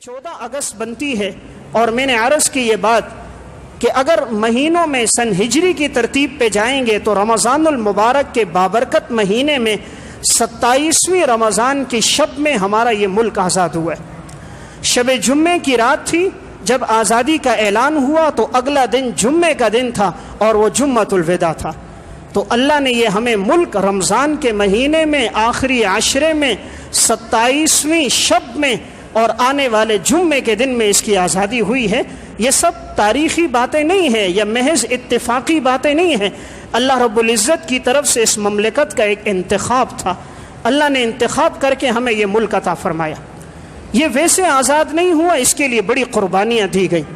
14 اگست بنتی ہے اور میں نے عرض کی یہ بات کہ اگر مہینوں میں سن ہجری کی ترتیب پہ جائیں گے تو رمضان المبارک کے بابرکت مہینے میں 27ویں رمضان کی شب میں ہمارا یہ ملک آزاد ہوا ہے۔ شب جمعے کی رات تھی جب آزادی کا اعلان ہوا تو اگلا دن جمعے کا دن تھا اور وہ جمعۃ الوداع تھا۔ تو اللہ نے یہ ہمیں ملک رمضان کے مہینے میں آخری عشرے میں 27ویں شب میں اور آنے والے جمعے کے دن میں اس کی آزادی ہوئی ہے۔ یہ سب تاریخی باتیں نہیں ہیں یا محض اتفاقی باتیں نہیں ہیں، اللہ رب العزت کی طرف سے اس مملکت کا ایک انتخاب تھا۔ اللہ نے انتخاب کر کے ہمیں یہ ملک عطا فرمایا۔ یہ ویسے آزاد نہیں ہوا، اس کے لیے بڑی قربانیاں دی گئیں۔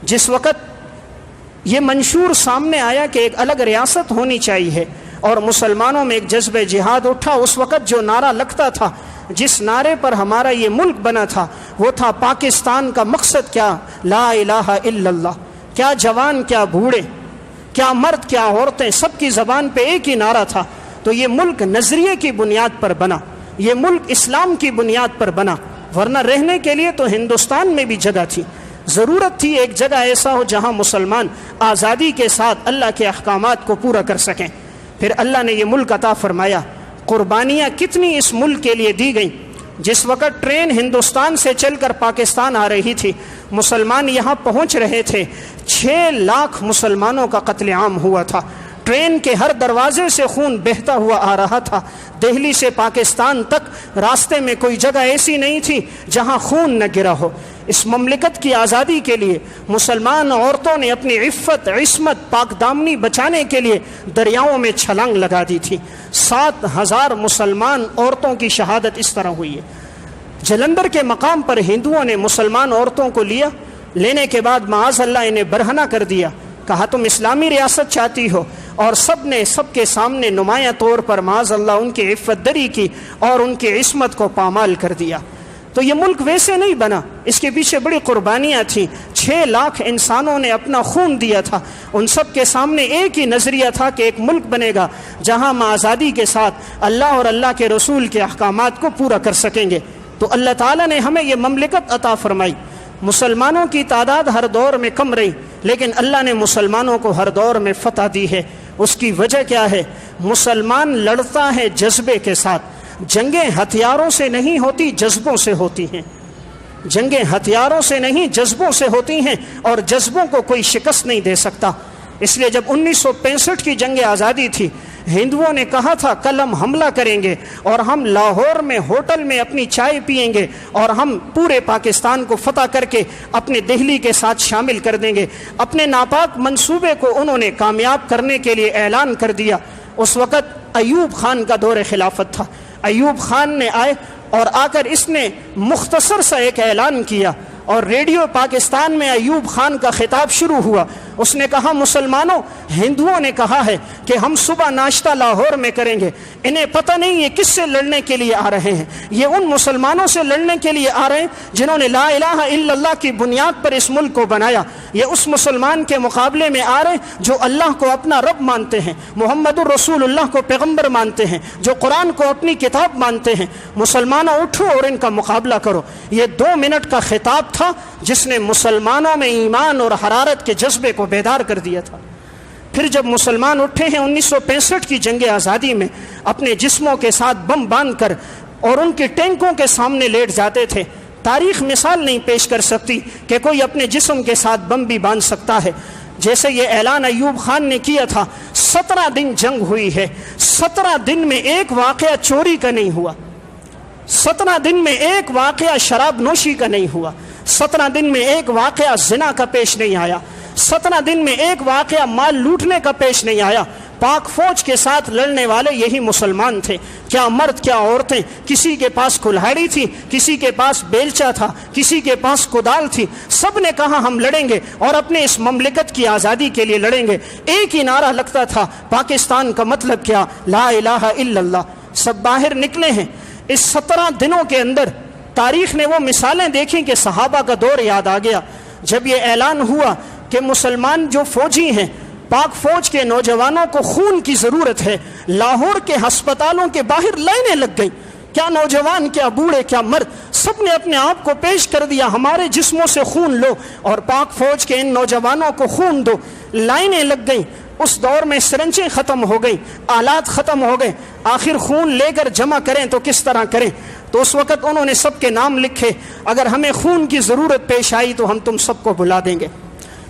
جس وقت یہ منشور سامنے آیا کہ ایک الگ ریاست ہونی چاہیے اور مسلمانوں میں ایک جذبہ جہاد اٹھا، اس وقت جو نعرہ لگتا تھا، جس نعرے پر ہمارا یہ ملک بنا تھا، وہ تھا پاکستان کا مقصد کیا؟ لا الہ الا اللہ۔ کیا جوان، کیا بوڑھے، کیا مرد، کیا عورتیں، سب کی زبان پہ ایک ہی نعرہ تھا۔ تو یہ ملک نظریے کی بنیاد پر بنا، یہ ملک اسلام کی بنیاد پر بنا، ورنہ رہنے کے لیے تو ہندوستان میں بھی جگہ تھی۔ ضرورت تھی ایک جگہ ایسا ہو جہاں مسلمان آزادی کے ساتھ اللہ کے احکامات کو پورا کر سکیں۔ پھر اللہ نے یہ ملک عطا فرمایا۔ قربانیاں کتنی اس ملک کے لیے دی گئیں۔ جس وقت ٹرین ہندوستان سے چل کر پاکستان آ رہی تھی، مسلمان یہاں پہنچ رہے تھے، 6 لاکھ مسلمانوں کا قتل عام ہوا تھا۔ ٹرین کے ہر دروازے سے خون بہتا ہوا آ رہا تھا۔ دہلی سے پاکستان تک راستے میں کوئی جگہ ایسی نہیں تھی جہاں خون نہ گرا ہو۔ اس مملکت کی آزادی کے لیے مسلمان عورتوں نے اپنی عفت، عصمت، پاک دامنی بچانے کے لیے دریاؤں میں چھلانگ لگا دی تھی۔ 7000 مسلمان عورتوں کی شہادت اس طرح ہوئی ہے۔ جلندھر کے مقام پر ہندوؤں نے مسلمان عورتوں کو لیا، لینے کے بعد معاذ اللہ انہیں برہنہ کر دیا، کہا تم اسلامی ریاست چاہتی ہو، اور سب کے سامنے نمایاں طور پر معاذ اللہ ان کی عفت دری کی اور ان کی عصمت کو پامال کر دیا۔ تو یہ ملک ویسے نہیں بنا، اس کے پیچھے بڑی قربانیاں تھیں۔ 6 لاکھ انسانوں نے اپنا خون دیا تھا۔ ان سب کے سامنے ایک ہی نظریہ تھا کہ ایک ملک بنے گا جہاں ہم آزادی کے ساتھ اللہ اور اللہ کے رسول کے احکامات کو پورا کر سکیں گے۔ تو اللہ تعالیٰ نے ہمیں یہ مملکت عطا فرمائی۔ مسلمانوں کی تعداد ہر دور میں کم رہی، لیکن اللہ نے مسلمانوں کو ہر دور میں فتح دی ہے۔ اس کی وجہ کیا ہے؟ مسلمان لڑتا ہے جذبے کے ساتھ۔ جنگیں ہتھیاروں سے نہیں ہوتی، جذبوں سے ہوتی ہیں۔ جنگیں ہتھیاروں سے نہیں، جذبوں سے ہوتی ہیں، اور جذبوں کو کوئی شکست نہیں دے سکتا۔ اس لیے جب 1965 کی جنگ آزادی تھی، ہندوؤں نے کہا تھا کل ہم حملہ کریں گے اور ہم لاہور میں ہوٹل میں اپنی چائے پئیں گے اور ہم پورے پاکستان کو فتح کر کے اپنے دہلی کے ساتھ شامل کر دیں گے۔ اپنے ناپاک منصوبے کو انہوں نے کامیاب کرنے کے لیے اعلان کر دیا۔ اس وقت ایوب خان کا دور خلافت تھا۔ ایوب خان نے آئے اور آ کر اس نے مختصر سا ایک اعلان کیا، اور ریڈیو پاکستان میں ایوب خان کا خطاب شروع ہوا۔ اس نے کہا مسلمانوں، ہندوؤں نے کہا ہے کہ ہم صبح ناشتہ لاہور میں کریں گے۔ انہیں پتہ نہیں یہ کس سے لڑنے کے لیے آ رہے ہیں۔ یہ ان مسلمانوں سے لڑنے کے لیے آ رہے ہیں جنہوں نے لا الہ الا اللہ کی بنیاد پر اس ملک کو بنایا۔ یہ اس مسلمان کے مقابلے میں آ رہے ہیں جو اللہ کو اپنا رب مانتے ہیں، محمد الرسول اللہ کو پیغمبر مانتے ہیں، جو قرآن کو اپنی کتاب مانتے ہیں۔ مسلمانوں اٹھو اور ان کا مقابلہ کرو۔ یہ 2 منٹ کا خطاب تھا جس نے مسلمانوں میں ایمان اور حرارت کے جذبے کو بیدار کر دیا تھا۔ پھر جب مسلمان اٹھے ہیں 1965 کی جنگ آزادی میں، اپنے جسموں کے ساتھ بم باندھ کر اور ان کے ٹینکوں کے سامنے لیٹ جاتے تھے۔ تاریخ مثال نہیں پیش کر سکتی کہ کوئی اپنے جسم کے ساتھ بم بھی باندھ سکتا ہے۔ جیسے یہ اعلان ایوب خان نے کیا تھا، 17 دن جنگ ہوئی ہے، 17 دن میں ایک واقعہ چوری کا نہیں ہوا، 17 دن میں ایک واقعہ شراب نوشی کا نہیں ہوا، 17 دن میں ایک واقعہ زنا کا پیش نہیں آیا، 17 دن میں ایک واقعہ مال لوٹنے کا پیش نہیں آیا۔ پاک فوج کے ساتھ لڑنے والے یہی مسلمان تھے۔ کیا مرد، کیا عورتیں، کسی کے پاس کلہاڑی تھی، کسی کے پاس بیلچا تھا، کسی کے پاس کدال تھی، سب نے کہا ہم لڑیں گے اور اپنے اس مملکت کی آزادی کے لیے لڑیں گے۔ ایک ہی نعرہ لگتا تھا، پاکستان کا مطلب کیا؟ لا الہ الا اللہ۔ سب باہر نکلے ہیں۔ اس 17 دنوں کے اندر تاریخ نے وہ مثالیں دیکھیں کہ صحابہ کا دور یاد آ گیا۔ جب یہ اعلان ہوا کہ مسلمان جو فوجی ہیں، پاک فوج کے نوجوانوں کو خون کی ضرورت ہے، لاہور کے ہسپتالوں کے باہر لائنیں لگ گئیں کیا نوجوان، کیا بوڑھے، کیا مرد، سب نے اپنے آپ کو پیش کر دیا، ہمارے جسموں سے خون لو اور پاک فوج کے ان نوجوانوں کو خون دو۔ لائنیں لگ گئیں، اس دور میں سرنجیں ختم ہو گئی، آلات ختم ہو گئے، آخر خون لے کر جمع کریں تو کس طرح کریں؟ تو اس وقت انہوں نے سب کے نام لکھے، اگر ہمیں خون کی ضرورت پیش آئی تو ہم تم سب کو بلا دیں گے۔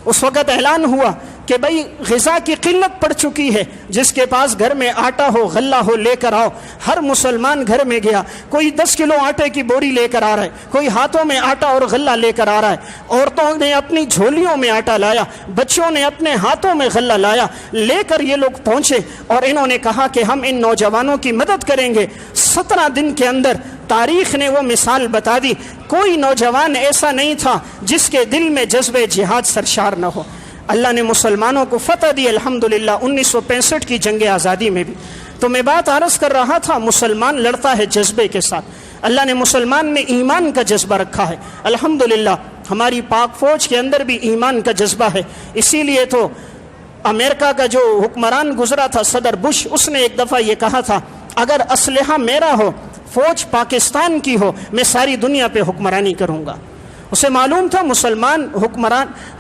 اس وقت اعلان ہوا کہ بھئی غذا کی قلت پڑ چکی ہے، جس کے پاس گھر میں آٹا ہو، غلہ ہو، لے کر آؤ۔ ہر مسلمان گھر میں گیا، کوئی 10 کلو آٹے کی بوری لے کر آ رہا ہے، کوئی ہاتھوں میں آٹا اور غلہ لے کر آ رہا ہے۔ عورتوں نے اپنی جھولیوں میں آٹا لایا، بچوں نے اپنے ہاتھوں میں غلہ لایا، لے کر یہ لوگ پہنچے اور انہوں نے کہا کہ ہم ان نوجوانوں کی مدد کریں گے۔ 17 دن کے اندر تاریخ نے وہ مثال بتا دی، کوئی نوجوان ایسا نہیں تھا جس کے دل میں جذبہ جہاد سرشار نہ ہو۔ اللہ نے مسلمانوں کو فتح دی الحمدللہ 1965 کی جنگ آزادی میں بھی۔ تو میں بات عرض کر رہا تھا، مسلمان لڑتا ہے جذبے کے ساتھ، اللہ نے مسلمان میں ایمان کا جذبہ رکھا ہے الحمدللہ۔ ہماری پاک فوج کے اندر بھی ایمان کا جذبہ ہے، اسی لیے تو امریکہ کا جو حکمران گزرا تھا صدر بش، اس نے ایک دفعہ یہ کہا تھا اگر اسلحہ میرا ہو، فوج پاکستان کی ہو، میں ساری دنیا پہ حکمرانی کروں گا۔ اسے معلوم تھا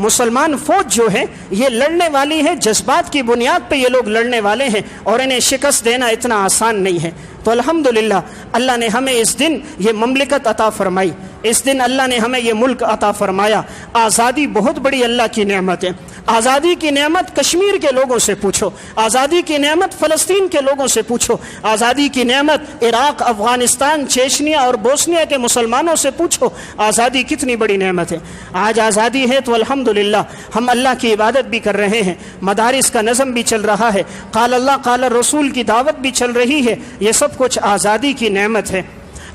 مسلمان فوج جو ہے یہ لڑنے والی ہے، جذبات کی بنیاد پہ یہ لوگ لڑنے والے ہیں اور انہیں شکست دینا اتنا آسان نہیں ہے۔ تو الحمدللہ اللہ نے ہمیں اس دن یہ مملکت عطا فرمائی، اس دن اللہ نے ہمیں یہ ملک عطا فرمایا۔ آزادی بہت بڑی اللہ کی نعمت ہے۔ آزادی کی نعمت کشمیر کے لوگوں سے پوچھو، آزادی کی نعمت فلسطین کے لوگوں سے پوچھو، آزادی کی نعمت عراق، افغانستان، چیچنیا اور بوسنیا کے مسلمانوں سے پوچھو، آزادی کتنی بڑی نعمت ہے۔ آج آزادی ہے تو الحمدللہ ہم اللہ کی عبادت بھی کر رہے ہیں، مدارس کا نظم بھی چل رہا ہے، قال اللہ قال رسول کی دعوت بھی چل رہی ہے، یہ سب کچھ آزادی کی نعمت ہے۔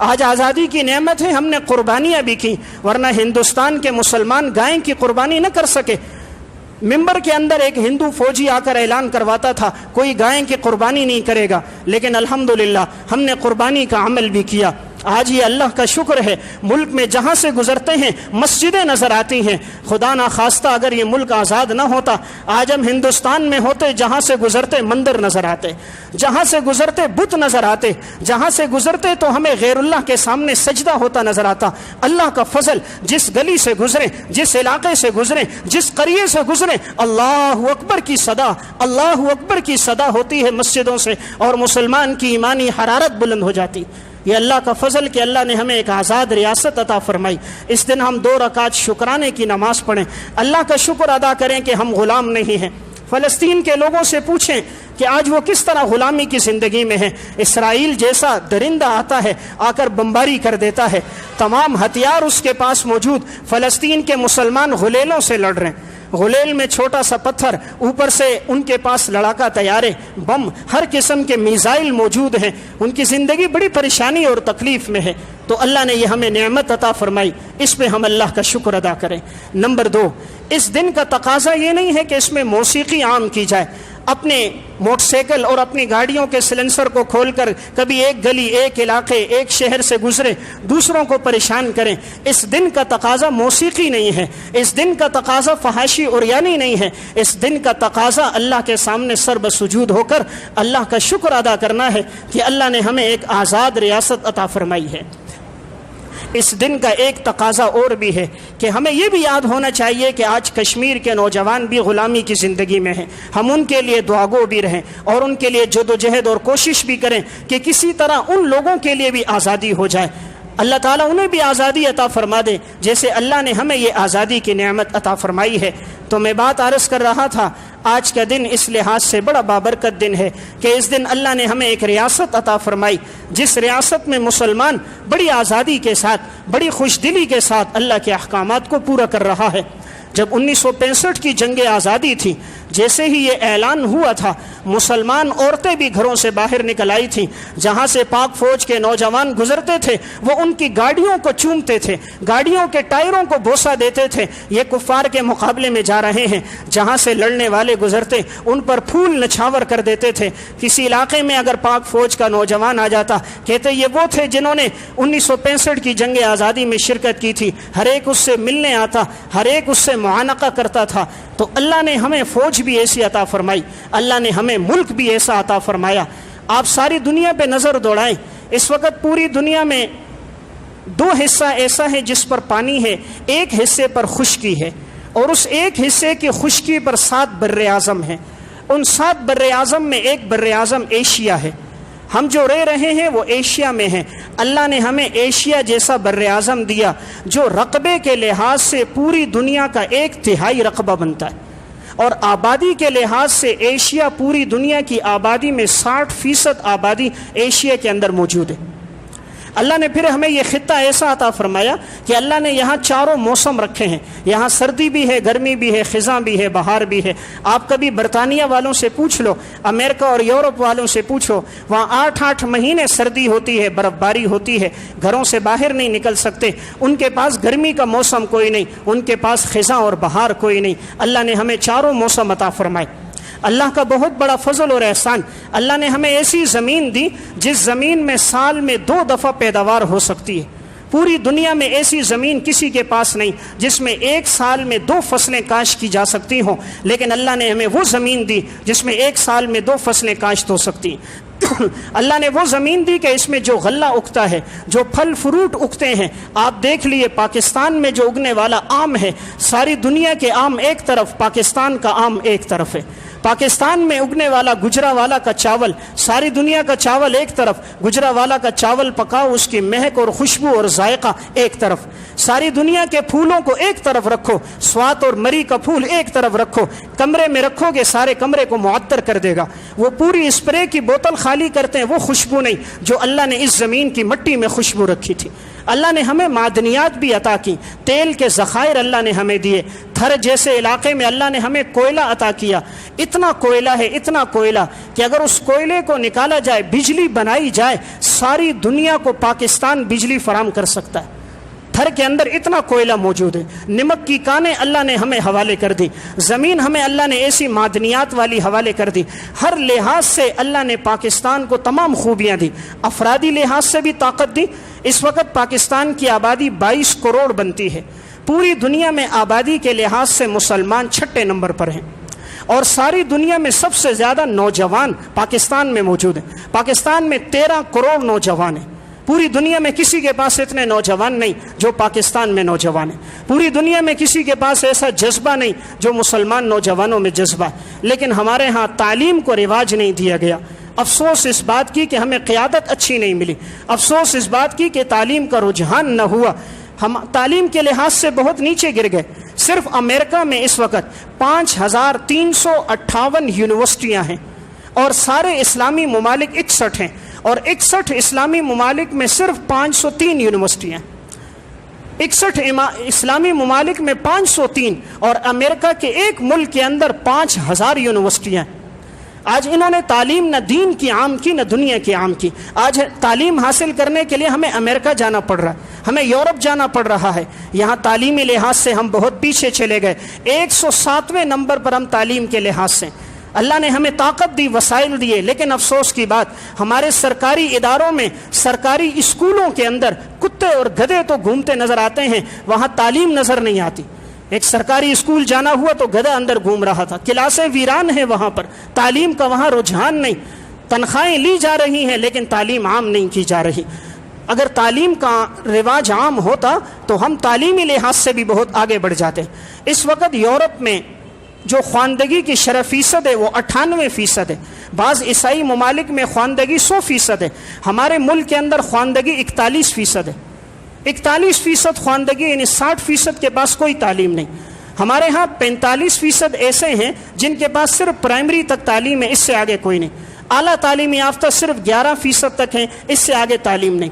آج آزادی کی نعمت ہے، ہم نے قربانیاں بھی کی، ورنہ ہندوستان کے مسلمان گائے کی قربانی نہ کر سکے۔ ممبر کے اندر ایک ہندو فوجی آ کر اعلان کرواتا تھا کوئی گائے کی قربانی نہیں کرے گا، لیکن الحمدللہ ہم نے قربانی کا عمل بھی کیا۔ آج یہ اللہ کا شکر ہے، ملک میں جہاں سے گزرتے ہیں مسجدیں نظر آتی ہیں۔ خدا نہ خواستہ اگر یہ ملک آزاد نہ ہوتا، آج ہم ہندوستان میں ہوتے، جہاں سے گزرتے مندر نظر آتے، جہاں سے گزرتے بت نظر آتے، جہاں سے گزرتے تو ہمیں غیر اللہ کے سامنے سجدہ ہوتا نظر آتا۔ اللہ کا فضل، جس گلی سے گزرے، جس علاقے سے گزرے، جس قریے سے گزرے، اللہ اکبر کی صدا، اللہ اکبر کی صدا ہوتی ہے مسجدوں سے، اور مسلمان کی ایمانی حرارت بلند ہو جاتی۔ یہ اللہ کا فضل کہ اللہ نے ہمیں ایک آزاد ریاست عطا فرمائی۔ اس دن ہم 2 رکعت شکرانے کی نماز پڑھیں، اللہ کا شکر ادا کریں کہ ہم غلام نہیں ہیں۔ فلسطین کے لوگوں سے پوچھیں کہ آج وہ کس طرح غلامی کی زندگی میں ہیں۔ اسرائیل جیسا درندہ آتا ہے، آ کر بمباری کر دیتا ہے، تمام ہتھیار اس کے پاس موجود، فلسطین کے مسلمان غلیلوں سے لڑ رہے ہیں، غلیل میں چھوٹا سا پتھر، اوپر سے ان کے پاس لڑاکا طیارے، بم، ہر قسم کے میزائل موجود ہیں، ان کی زندگی بڑی پریشانی اور تکلیف میں ہے۔ تو اللہ نے یہ ہمیں نعمت عطا فرمائی، اس پہ ہم اللہ کا شکر ادا کریں۔ نمبر 2، اس دن کا تقاضا یہ نہیں ہے کہ اس میں موسیقی عام کی جائے، اپنے موٹر سائیکل اور اپنی گاڑیوں کے سلنسر کو کھول کر کبھی ایک گلی، ایک علاقے، ایک شہر سے گزرے، دوسروں کو پریشان کریں۔ اس دن کا تقاضا موسیقی نہیں ہے، اس دن کا تقاضا فحاشی عریانی نہیں ہے، اس دن کا تقاضا اللہ کے سامنے سر بسجود ہو کر اللہ کا شکر ادا کرنا ہے کہ اللہ نے ہمیں ایک آزاد ریاست عطا فرمائی ہے۔ اس دن کا ایک تقاضا اور بھی ہے کہ ہمیں یہ بھی یاد ہونا چاہیے کہ آج کشمیر کے نوجوان بھی غلامی کی زندگی میں ہیں، ہم ان کے لیے دعاگو بھی رہیں اور ان کے لیے جدوجہد اور کوشش بھی کریں کہ کسی طرح ان لوگوں کے لیے بھی آزادی ہو جائے، اللہ تعالیٰ انہیں بھی آزادی عطا فرما دے جیسے اللہ نے ہمیں یہ آزادی کی نعمت عطا فرمائی ہے۔ تو میں بات عرض کر رہا تھا، آج کا دن اس لحاظ سے بڑا بابرکت دن ہے کہ اس دن اللہ نے ہمیں ایک ریاست عطا فرمائی، جس ریاست میں مسلمان بڑی آزادی کے ساتھ، بڑی خوش دلی کے ساتھ اللہ کے احکامات کو پورا کر رہا ہے۔ جب 1965 کی جنگ آزادی تھی، جیسے ہی یہ اعلان ہوا تھا، مسلمان عورتیں بھی گھروں سے باہر نکل آئی تھیں، جہاں سے پاک فوج کے نوجوان گزرتے تھے وہ ان کی گاڑیوں کو چومتے تھے، گاڑیوں کے ٹائروں کو بوسہ دیتے تھے، یہ کفار کے مقابلے میں جا رہے ہیں، جہاں سے لڑنے والے گزرتے ان پر پھول نچھاور کر دیتے تھے۔ کسی علاقے میں اگر پاک فوج کا نوجوان آ جاتا، کہتے یہ وہ تھے جنہوں نے 1965 کی جنگ آزادی میں شرکت کی تھی، ہر ایک اس سے ملنے آتا، ہر ایک اس سے معانقہ کرتا تھا۔ تو اللہ نے ہمیں فوج بھی ایسی عطا فرمائی، اللہ نے ہمیں ملک بھی ایسا عطا فرمایا۔ آپ ساری دنیا پہ نظر دوڑائیں، اس وقت پوری دنیا میں 2 حصہ ایسا ہے جس پر پانی ہے، ایک حصے پر خشکی ہے، اور اس ایک حصے کی خشکی پر 7 بر اعظم ہیں۔ ان 7 بر اعظم میں ایک بر اعظم ایشیا ہے۔ ہم جو رہ رہے ہیں وہ ایشیا میں ہیں۔ اللہ نے ہمیں ایشیا جیسا بر اعظم دیا جو رقبے کے لحاظ سے پوری دنیا کا 1/3 رقبہ بنتا ہے، اور آبادی کے لحاظ سے ایشیا پوری دنیا کی آبادی میں 60% آبادی ایشیا کے اندر موجود ہے۔ اللہ نے پھر ہمیں یہ خطہ ایسا عطا فرمایا کہ اللہ نے یہاں 4 موسم رکھے ہیں، یہاں سردی بھی ہے، گرمی بھی ہے، خزاں بھی ہے، بہار بھی ہے۔ آپ کبھی برطانیہ والوں سے پوچھ لو، امریکہ اور یورپ والوں سے پوچھو، وہاں 8 مہینے سردی ہوتی ہے، برف باری ہوتی ہے، گھروں سے باہر نہیں نکل سکتے۔ ان کے پاس گرمی کا موسم کوئی نہیں، ان کے پاس خزاں اور بہار کوئی نہیں۔ اللہ نے ہمیں 4 موسم عطا فرمائے۔ اللہ کا بہت بڑا فضل اور احسان، اللہ نے ہمیں ایسی زمین دی جس زمین میں سال میں 2 دفعہ پیداوار ہو سکتی ہے۔ پوری دنیا میں ایسی زمین کسی کے پاس نہیں جس میں ایک سال میں 2 فصلیں کاشت کی جا سکتی ہوں، لیکن اللہ نے ہمیں وہ زمین دی جس میں ایک سال میں 2 فصلیں کاشت ہو سکتی ہیں۔ اللہ نے وہ زمین دی کہ اس میں جو غلہ اگتا ہے، جو پھل فروٹ اگتے ہیں، آپ دیکھ لیے پاکستان میں جو اگنے والا آم ہے، ساری دنیا کے آم ایک طرف، پاکستان کا آم ایک طرف ہے۔ پاکستان میں اگنے والا گجراوالا کا چاول، ساری دنیا کا چاول ایک طرف، گجراوالا کا چاول پکاؤ، اس کی مہک اور خوشبو اور ذائقہ ایک طرف۔ ساری دنیا کے پھولوں کو ایک طرف رکھو، سوات اور مری کا پھول ایک طرف رکھو، کمرے میں رکھو گے سارے کمرے کو معطر کر دے گا۔ وہ پوری اسپرے کی بوتل خالی کرتے ہیں، وہ خوشبو نہیں جو اللہ نے اس زمین کی مٹی میں خوشبو رکھی تھی۔ اللہ نے ہمیں معدنیات بھی عطا کی، تیل کے ذخائر اللہ نے ہمیں دیے۔ تھر جیسے علاقے میں اللہ نے ہمیں کوئلہ عطا کیا، اتنا کوئلہ ہے، اتنا کوئلہ کہ اگر اس کوئلے کو نکالا جائے، بجلی بنائی جائے، ساری دنیا کو پاکستان بجلی فراہم کر سکتا ہے۔ تھر کے اندر اتنا کوئلہ موجود ہے۔ نمک کی کانیں اللہ نے ہمیں حوالے کر دی، زمین ہمیں اللہ نے ایسی معدنیات والی حوالے کر دی۔ ہر لحاظ سے اللہ نے پاکستان کو تمام خوبیاں دی، افرادی لحاظ سے بھی طاقت دی۔ اس وقت پاکستان کی آبادی 22 کروڑ بنتی ہے۔ پوری دنیا میں آبادی کے لحاظ سے مسلمان 6 نمبر پر ہیں، اور ساری دنیا میں سب سے زیادہ نوجوان پاکستان میں موجود ہیں۔ پاکستان میں 13 کروڑ نوجوان ہیں۔ پوری دنیا میں کسی کے پاس اتنے نوجوان نہیں جو پاکستان میں نوجوان ہیں۔ پوری دنیا میں کسی کے پاس ایسا جذبہ نہیں جو مسلمان نوجوانوں میں جذبہ ہے۔ لیکن ہمارے ہاں تعلیم کو رواج نہیں دیا گیا۔ افسوس اس بات کی کہ ہمیں قیادت اچھی نہیں ملی، افسوس اس بات کی کہ تعلیم کا رجحان نہ ہوا۔ ہم تعلیم کے لحاظ سے بہت نیچے گر گئے۔ صرف امریکہ میں اس وقت 5358 یونیورسٹیاں ہیں، اور سارے اسلامی ممالک 61 ہیں، اور 61 اسلامی ممالک میں صرف 503 یونیورسٹیاں ہیں۔ 61 اسلامی ممالک میں 503، اور امریکہ کے ایک ملک کے اندر 5000 یونیورسٹیاں ہیں۔ آج انہوں نے تعلیم نہ دین کی عام کی نہ دنیا کی عام کی۔ آج تعلیم حاصل کرنے کے لیے ہمیں امریکہ جانا پڑ رہا ہے، ہمیں یورپ جانا پڑ رہا ہے۔ یہاں تعلیمی لحاظ سے ہم بہت پیچھے چلے گئے، 107ویں نمبر پر ہم تعلیم کے لحاظ سے۔ اللہ نے ہمیں طاقت دی، وسائل دیے، لیکن افسوس کی بات ہمارے سرکاری اداروں میں، سرکاری اسکولوں کے اندر کتے اور گدھے تو گھومتے نظر آتے ہیں، وہاں تعلیم نظر نہیں آتی۔ ایک سرکاری اسکول جانا ہوا تو گدھا اندر گھوم رہا تھا، کلاسیں ویران ہیں وہاں پر، تعلیم کا وہاں رجحان نہیں، تنخواہیں لی جا رہی ہیں لیکن تعلیم عام نہیں کی جا رہی۔ اگر تعلیم کا رواج عام ہوتا تو ہم تعلیمی لحاظ سے بھی بہت آگے بڑھ جاتے۔ اس وقت یورپ میں جو خواندگی کی شرح فیصد ہے وہ 98% ہے، بعض عیسائی ممالک میں خواندگی 100% ہے، ہمارے ملک کے اندر خواندگی 41% ہے۔ 41% خواندگی، یعنی 60% کے پاس کوئی تعلیم نہیں۔ ہمارے ہاں 45% ایسے ہیں جن کے پاس صرف پرائمری تک تعلیم ہے، اس سے آگے کوئی نہیں۔ اعلیٰ تعلیمی یافتہ صرف 11% تک ہیں، اس سے آگے تعلیم نہیں۔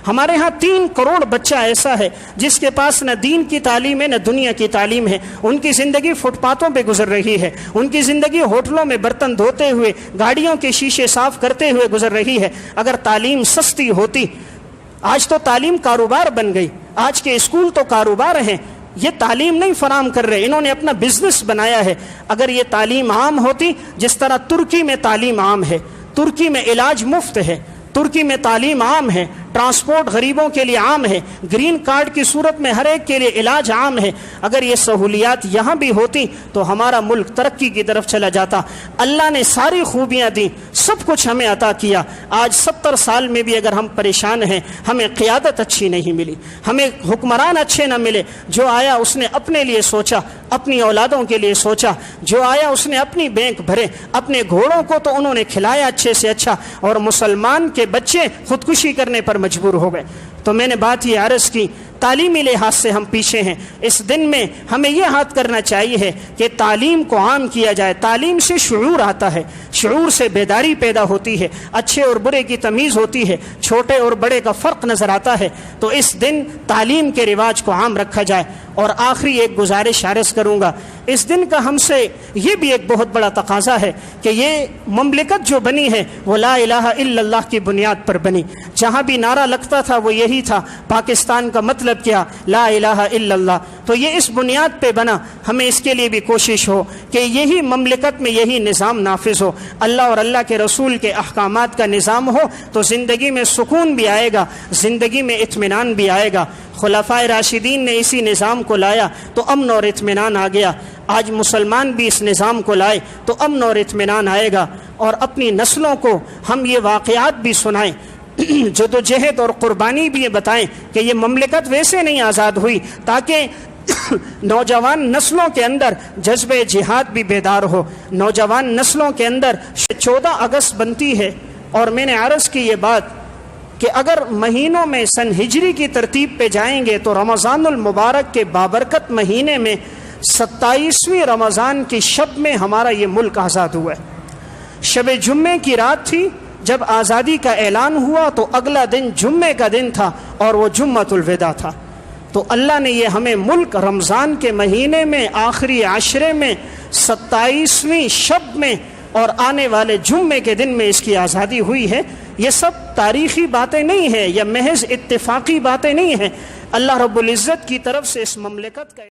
ہمارے ہاں 3 کروڑ بچہ ایسا ہے جس کے پاس نہ دین کی تعلیم ہے نہ دنیا کی تعلیم ہے۔ ان کی زندگی فٹ پاتھوں پہ گزر رہی ہے، ان کی زندگی ہوٹلوں میں برتن دھوتے ہوئے، گاڑیوں کے شیشے صاف کرتے ہوئے گزر رہی ہے۔ اگر تعلیم سستی ہوتی، آج تو تعلیم کاروبار بن گئی، آج کے اسکول تو کاروبار ہیں، یہ تعلیم نہیں فراہم کر رہے، انہوں نے اپنا بزنس بنایا ہے۔ اگر یہ تعلیم عام ہوتی جس طرح ترکی میں تعلیم عام ہے، ترکی میں علاج مفت ہے، ترکی میں تعلیم عام ہے، ٹرانسپورٹ غریبوں کے لیے عام ہے، گرین کارڈ کی صورت میں ہر ایک کے لیے علاج عام ہے۔ اگر یہ سہولیات یہاں بھی ہوتی تو ہمارا ملک ترقی کی طرف چلا جاتا۔ اللہ نے ساری خوبیاں دی، سب کچھ ہمیں عطا کیا۔ آج 70 سال میں بھی اگر ہم پریشان ہیں، ہمیں قیادت اچھی نہیں ملی، ہمیں حکمران اچھے نہ ملے۔ جو آیا اس نے اپنے لیے سوچا، اپنی اولادوں کے لیے سوچا، جو آیا اس نے اپنی بینک بھرے، اپنے گھوڑوں کو تو انہوں نے کھلایا اچھے سے اچھا، اور مسلمان کے بچے خودکشی کرنے پر مجبور ہو گئے۔ تو میں نے بات یہ عرض کی، تعلیمی لحاظ سے ہم پیچھے ہیں۔ اس دن میں ہمیں یہ ہاتھ کرنا چاہیے کہ تعلیم کو عام کیا جائے۔ تعلیم سے شعور آتا ہے، شعور سے بیداری پیدا ہوتی ہے، اچھے اور برے کی تمیز ہوتی ہے، چھوٹے اور بڑے کا فرق نظر آتا ہے۔ تو اس دن تعلیم کے رواج کو عام رکھا جائے۔ اور آخری ایک گزارش عرض کروں گا، اس دن کا ہم سے یہ بھی ایک بہت بڑا تقاضا ہے کہ یہ مملکت جو بنی ہے وہ لا الہ الا اللہ کی بنیاد پر بنی۔ جہاں بھی نعرہ لگتا تھا وہ یہی تھا، پاکستان کا مطلب کیا؟ لا الہ الا اللہ۔ تو یہ اس بنیاد پہ بنا، ہمیں اس کے لیے بھی کوشش ہو کہ یہی مملکت میں یہی نظام نافذ ہو، اللہ اور اللہ کے رسول کے احکامات کا نظام ہو، تو زندگی میں سکون بھی آئے گا، زندگی میں اطمینان بھی آئے گا۔ خلفائے راشدین نے اسی نظام کو لایا تو امن اور اطمینان آ گیا۔ آج مسلمان بھی اس نظام کو لائے تو امن اور اطمینان آئے گا۔ اور اپنی نسلوں کو ہم یہ واقعات بھی سنائیں، جدوجہد اور قربانی بھی یہ بتائیں کہ یہ مملکت ویسے نہیں آزاد ہوئی، تاکہ نوجوان نسلوں کے اندر جذبہ جہاد بھی بیدار ہو، نوجوان نسلوں کے اندر 14 اگست بنتی ہے۔ اور میں نے عرض کی یہ بات کہ اگر مہینوں میں سن ہجری کی ترتیب پہ جائیں گے تو رمضان المبارک کے بابرکت مہینے میں 27ویں رمضان کی شب میں ہمارا یہ ملک آزاد ہوا ہے۔ شب جمعے کی رات تھی جب آزادی کا اعلان ہوا، تو اگلا دن جمعے کا دن تھا اور وہ جمعۃ الوداع تھا۔ تو اللہ نے یہ ہمیں ملک رمضان کے مہینے میں آخری عشرے میں 27ویں شب میں اور آنے والے جمعے کے دن میں اس کی آزادی ہوئی ہے۔ یہ سب تاریخی باتیں نہیں ہیں، یہ محض اتفاقی باتیں نہیں ہیں، اللہ رب العزت کی طرف سے اس مملکت کا